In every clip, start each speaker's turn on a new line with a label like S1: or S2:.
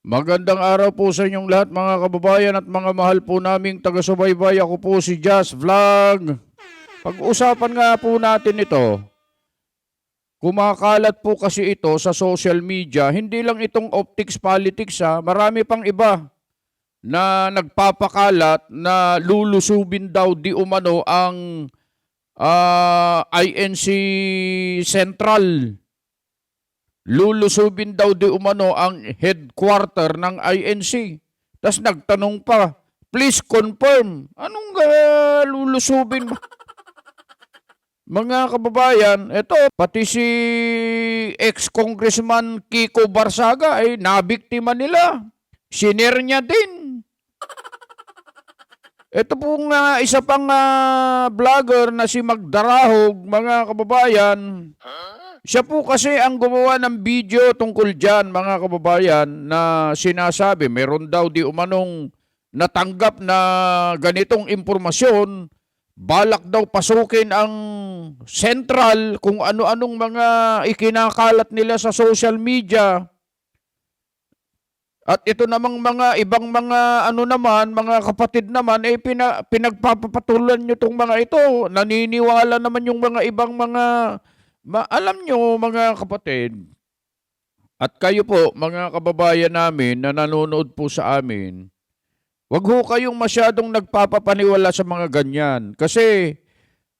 S1: Magandang araw po sa inyong lahat mga kababayan at mga mahal po naming taga-subaybay. Ako po si Jazz Vlog. Pag-usapan nga po natin ito, kumakalat po kasi ito sa social media. Hindi lang itong optics politics marami pang iba na nagpapakalat na lulusubin daw di umano ang INC Central. Lulusubin daw di umano ang headquarter ng INC. Tapos nagtanong pa, please confirm, anong lulusubin? Mga kababayan, eto, pati si ex-congressman Kiko Barsaga ay nabiktima nila. Siner niya din. Ito pong isa pang vlogger na si Magdarahog, mga kababayan. Siya po kasi ang gumawa ng video tungkol dyan, mga kababayan, na sinasabi, meron daw di umanong natanggap na ganitong impormasyon, balak daw pasukin ang Central kung ano-anong mga ikinakalat nila sa social media. At ito namang mga ibang mga mga kapatid naman, pinagpapatulan nyo itong mga ito. Naniniwala naman yung mga ibang mga alam nyo mga kapatid, at kayo po mga kababayan namin na nanonood po sa amin, wag ho kayong masyadong nagpapapaniwala sa mga ganyan. Kasi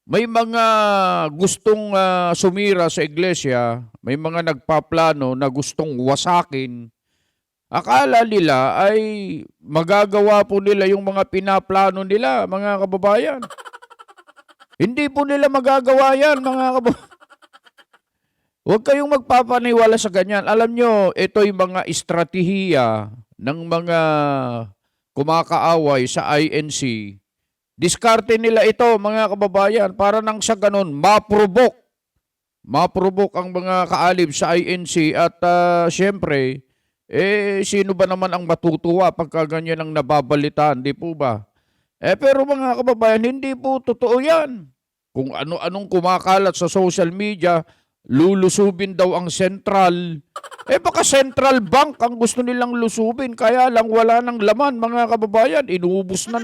S1: may mga gustong sumira sa iglesia, may mga nagpaplano na gustong wasakin. Akala nila ay magagawa po nila yung mga pinaplano nila, mga kababayan. Hindi po nila magagawa yan, mga kababayan. Huwag kayong magpapaniwala sa ganyan. Alam nyo, ito'y mga estratehiya ng mga kumakaaway sa INC. Diskarte nila ito, mga kababayan, para nang sa ganun, ma-provoke ang mga kaalib sa INC. At syempre, sino ba naman ang matutuwa pagka ganyan ang nababalitaan, di po ba? Pero mga kababayan, hindi po totoo yan. Kung ano-anong kumakalat sa social media, lulusubin daw ang Central. Baka Central Bank ang gusto nilang lusubin, kaya lang wala ng laman, mga kababayan. Inubos na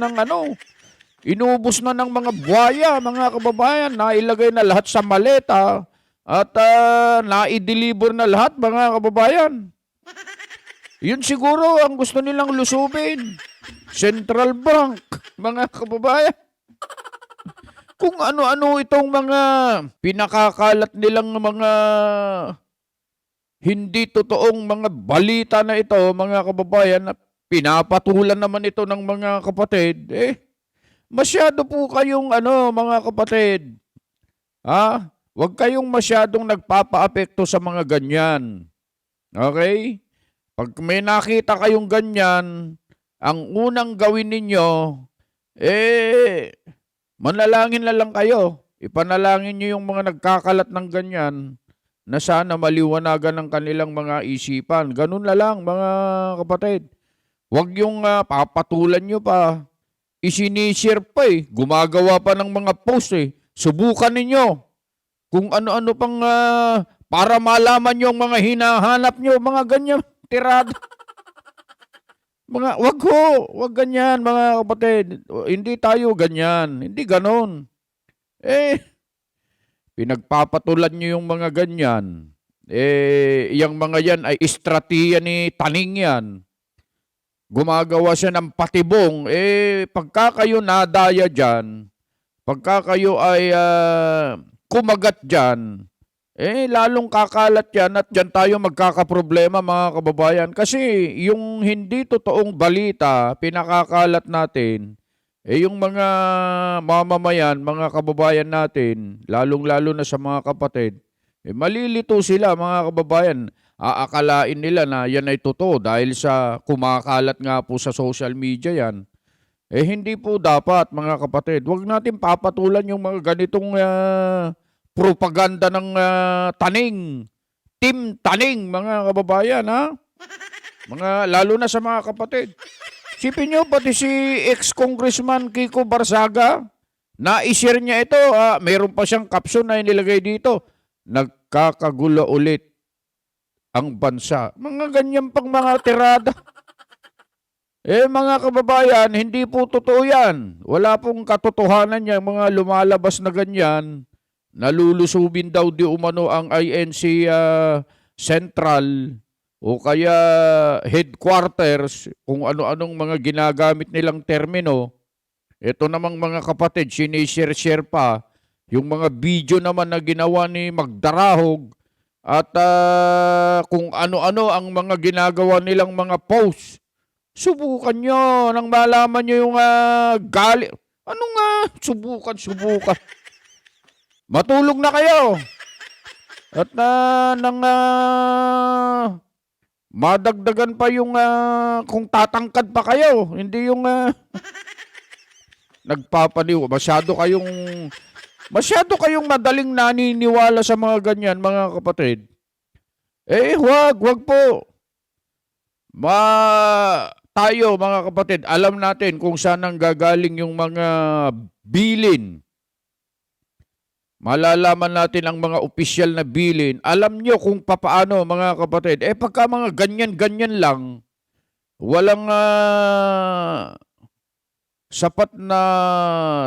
S1: ng mga buhaya, mga kababayan. Nailagay na lahat sa maleta at na-deliver na lahat, mga kababayan. Yun siguro ang gusto nilang lusubin. Central Bank, mga kababayan. Kung ano-ano itong mga pinakakalat nilang mga hindi totoong mga balita na ito, mga kababayan, na pinapatulan naman ito ng mga kapatid, masyado po kayong mga kapatid, huwag kayong masyadong nagpapaapekto sa mga ganyan. Okay? Pag may nakita kayong ganyan, ang unang gawin ninyo, manalangin na lang kayo. Ipanalangin nyo yung mga nagkakalat ng ganyan na sana maliwanagan ng kanilang mga isipan. Ganun na lang, mga kapatid. Huwag yung papatulan nyo pa. Isinishare pa Gumagawa pa ng mga post Subukan ninyo kung ano-ano pang para malaman nyo ang mga hinahanap nyo, mga ganyan tirada. Wag ganyan, mga kapatid. Hindi tayo ganyan. Hindi ganon. Pinagpapatulan nyo yung mga ganyan. Yung mga yan ay estratehiya ni Taning yan. Gumagawa siya ng patibong. Pagka kayo nadaya dyan, pagka kayo ay kumagat dyan, lalong kakalat yan at dyan tayo magkakaproblema, mga kababayan. Kasi yung hindi totoong balita, pinakakalat natin, yung mga mamamayan, mga kababayan natin, lalong-lalo na sa mga kapatid, malilito sila, mga kababayan. Aakalain nila na yan ay totoo dahil sa kumakalat nga po sa social media yan. Hindi po dapat, mga kapatid. Huwag natin papatulan yung mga ganitong propaganda ng Taning. Team Taning, mga kababayan, lalo na sa mga kapatid. Sipin nyo, pati si ex-congressman Kiko Barsaga, na-share niya ito. Meron pa siyang caption na inilagay dito. Nagkakagulo ulit ang bansa. Mga ganyan pang mga tirada. Mga kababayan, hindi po totoo yan. Wala pong katotohanan yan, mga lumalabas na ganyan. Nalulusubin daw di umano ang INC Central o kaya headquarters, kung ano-anong mga ginagamit nilang termino. Ito namang mga kapatid, sinishare-share pa yung mga video naman na ginawa ni Magdarahog at kung ano-ano ang mga ginagawa nilang mga posts. Subukan nyo nang malaman nyo yung gali. Ano nga? Subukan. Matulog na kayo. At nang madagdagan pa yung kung tatangkad pa kayo. Hindi yung nagpapaliw. Masyado kayong madaling naniniwala sa mga ganyan, mga kapatid. Wag po. Tayo mga kapatid, alam natin kung saan ang gagaling yung mga bilin. Malalaman natin ang mga opisyal na bilin. Alam nyo kung papaano mga kapatid. Pagka mga ganyan-ganyan lang, walang sapat na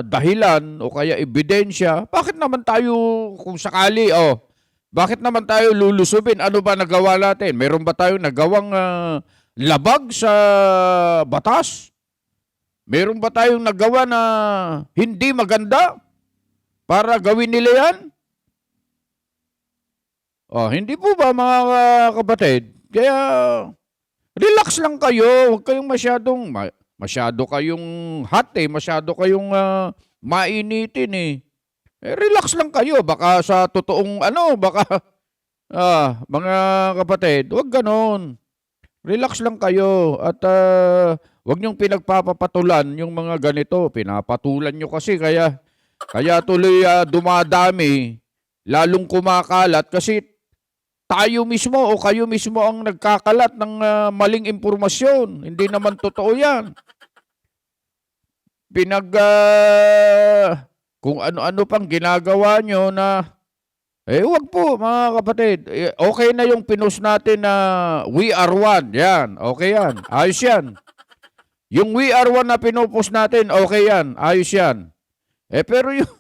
S1: dahilan o kaya ebidensya, bakit naman tayo kung sakali, bakit naman tayo lulusubin? Ano ba nagawa natin? Meron ba tayong nagawang labag sa batas? Meron ba tayong nagawa na hindi maganda para gawin nila yan? Hindi po ba mga kapatid? Kaya relax lang kayo. Huwag kayong masyado kayong hot masyado kayong mainitin relax lang kayo. Baka sa totoong mga kapatid, huwag ganon. Relax lang kayo at wag niyong pinagpapapatulan yung mga ganito. Pinapatulan niyo kasi kaya tuloy dumadami, lalong kumakalat kasi tayo mismo o kayo mismo ang nagkakalat ng maling impormasyon. Hindi naman totoo yan. Kung ano-ano pang ginagawa nyo na wag po mga kapatid. Okay na yung pinost natin na We Are One. Yan, okay yan. Ayos yan. Yung We Are One na pinupost natin, okay yan. Ayos yan. Pero yung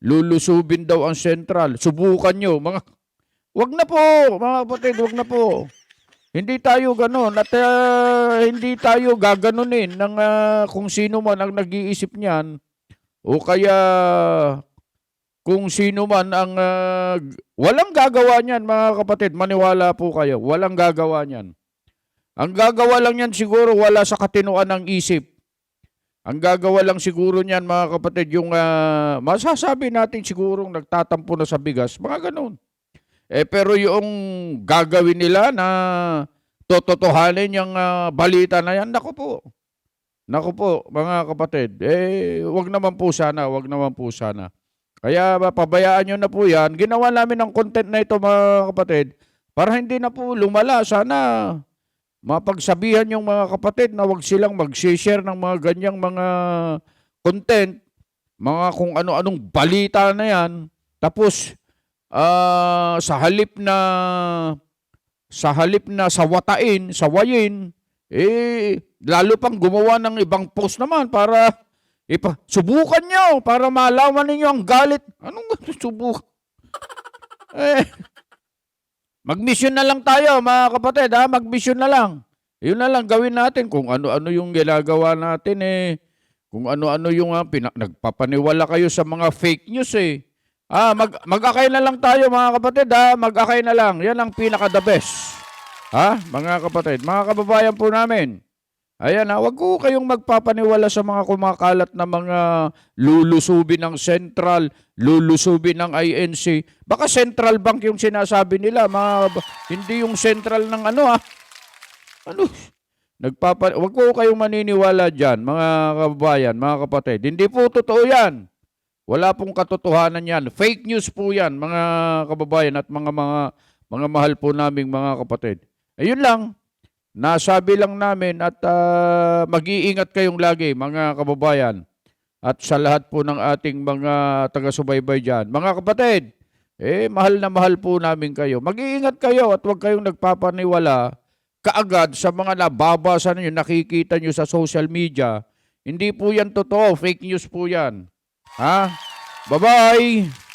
S1: lulusubin daw ang Central. Subukan nyo. Wag na po, mga kapatid, wag na po. Hindi tayo ganon at hindi tayo gaganunin ng kung sino man ang nag-iisip niyan o kaya kung sino man ang walang gagawa niyan, mga kapatid, maniwala po kayo, walang gagawa niyan. Ang gagawa lang niyan siguro wala sa katinuan ng isip. Ang gagawa lang siguro niyan, mga kapatid, yung masasabi natin sigurong nagtatampo na sa bigas, mga ganon. Pero yung gagawin nila na tototohanin yung balita na yan, naku po, mga kapatid, wag naman po sana. Kaya pabayaan nyo na po yan. Ginawa namin ang content na ito, mga kapatid, para hindi na po lumala. Sana mapagsabihan yung mga kapatid na wag silang mag-share ng mga ganyang mga content, mga kung ano-anong balita na yan. Tapos, sa halip na sawayin, lalo pang gumawa ng ibang post naman para subukan nyo para malaman ninyo ang galit. Anong subukan? Mag-mission na lang tayo, mga kapatid, mag-mission na lang. Yun na lang gawin natin kung ano-ano yung ginagawa natin kung ano-ano yung nagpapaniwala kayo sa mga fake news mag-akay na lang tayo, mga kapatid, mag-akay na lang. Yan ang pinaka-the best. Mga kapatid, mga kababayan po namin. Ayan wag ko kayong magpapaniwala sa mga kumakalat na mga lulusubin ng Central, lulusubin ng INC. Baka Central Bank yung sinasabi nila, hindi yung Central ng wag ko kayong maniniwala dyan, mga kababayan, mga kapatid. Hindi po totoo yan. Wala pong katotohanan yan. Fake news po yan, mga kababayan at mga mahal po naming mga kapatid. Ayun lang. Nasabi lang namin at mag-iingat kayong lagi, mga kababayan. At sa lahat po ng ating mga taga-subaybay dyan. Mga kapatid, Mahal na mahal po namin kayo. Mag-iingat kayo at huwag kayong nagpapaniwala kaagad sa mga nababasa ninyo, nakikita nyo sa social media. Hindi po yan totoo. Fake news po yan. Ha? Bye-bye!